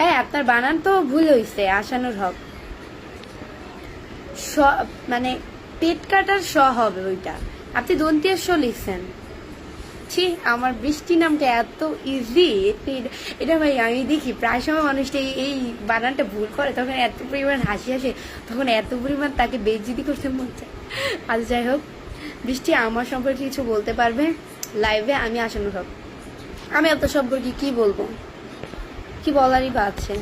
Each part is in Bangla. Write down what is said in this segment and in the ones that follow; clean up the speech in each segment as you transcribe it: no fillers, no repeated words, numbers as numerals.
হ্যাঁ, আপনার বানান তো ভুল হইছে। আশানুর হক স, মানে পেট কাটার স হবে ওইটা। আপনি দন্তিয়া স লিখছেন। ছি, আমার বৃষ্টি নামটা এত ইজি। এটা ভাই আমি দেখি প্রায় সময় মানুষটা এই বানানটা ভুল করে, তখন এত পরিমাণ হাসি আসে, তখন এত পরিমাণ তাকে বেইজ্জতি করতে মন চায়। আচ্ছা যাই হোক, বৃষ্টি আমার সম্পর্কে কিছু বলতে পারবে লাইভে? আমি আশানুর হক। আমি এত সম্পর্কে কি বলবো, কি বলারই বা আছে?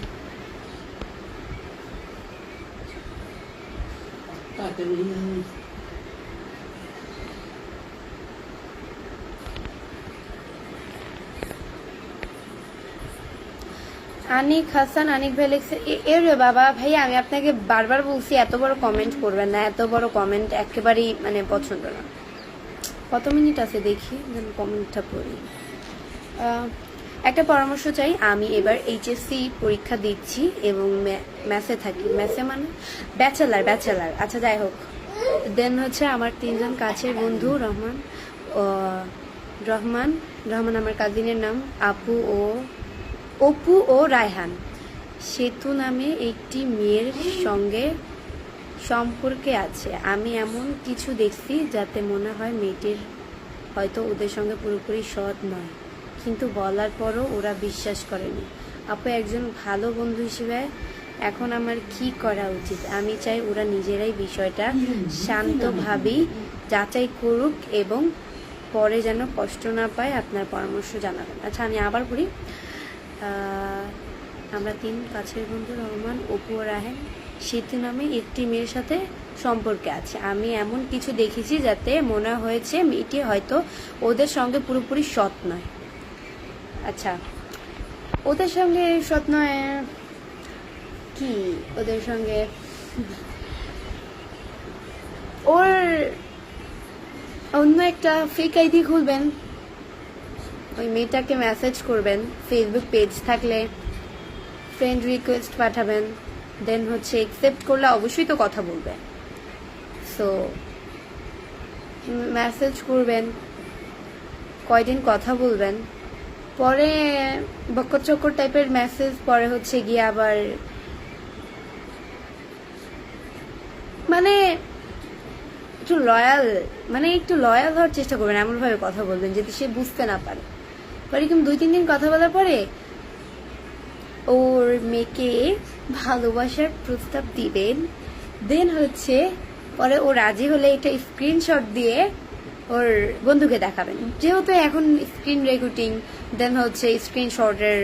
আনিক হাসান, আনিক ভাই লিখছে এর বাবা ভাই, আমি আপনাকে বারবার বলছি এত বড় কমেন্ট করবেন না, এত বড় কমেন্ট একেবারেই মানে পছন্দ না। কত মিনিট আছে দেখি, যেন কমেন্টটা পড়ি। একটা পরামর্শ চাই, আমি এবার এইচএসসি পরীক্ষা দিচ্ছি এবং ম্যাথে থাকি। ম্যাথে মানে ব্যাচেলার। আচ্ছা যাই হোক, দেন হচ্ছে আমার 3জন কাছের বন্ধু রহমান আমার কাজিনের নাম, অপু ও রায়হান সেতু নামে একটি মেয়ের সঙ্গে সম্পর্কে আছে। আমি এমন কিছু দেখছি যাতে মনে হয় মেয়েটির হয়তো ওদের সঙ্গে পুরোপুরি সৎ নয়, কিন্তু বলার পরও ওরা বিশ্বাস করেনি। আপু একজন ভালো বন্ধু হিসেবে এখন আমার কি করা উচিত? আমি চাই ওরা নিজেরাই বিষয়টা শান্তভাবেই যাচাই করুক এবং পরে যেন কষ্ট না পায়। আপনার পরামর্শ জানাবেন। আচ্ছা আমি আবার বলি, আমরা 3 কাছের বন্ধু রহমান, অপু ও রাহেন সেতু নামে একটি মেয়ের সাথে সম্পর্কে আছে। আমি এমন কিছু দেখেছি যাতে মনে হয়েছে মেয়েটি হয়তো ওদের সঙ্গে পুরোপুরি সৎ নয়। আচ্ছা, ওদের সঙ্গে সৎ নয় কি? ওদের সঙ্গে ওর অন্য একটা ফেক আইডি খুলবেন, ওই মেয়েটাকে মেসেজ করবেন, ফেসবুক পেজ থাকলে ফ্রেন্ড রিকোয়েস্ট পাঠাবেন, দেন হচ্ছে একসেপ্ট করলে অবশ্যই তো কথা বলবে। সো মেসেজ করবেন, কয়দিন কথা বলবেন, পরে বক্কর চক্কর টাইপের মেসেজ, পরে হচ্ছে গিয়ে আবার মানে একটু লয়াল হওয়ার চেষ্টা করবেন, এমনভাবে কথা বলবেন যাতে সে বুঝতে না পারে। এরকম 2-3 দিন কথা বলার পরে ওর মেয়েকে ভালোবাসার প্রস্তাব দিবেন, দেন হচ্ছে পরে ও রাজি হলে একটা স্ক্রিনশট দিয়ে ওর বন্ধুকে দেখাবেন, যেহেতু এখন স্ক্রিন রেকর্ডিং, দেন হচ্ছে স্ক্রিনশটের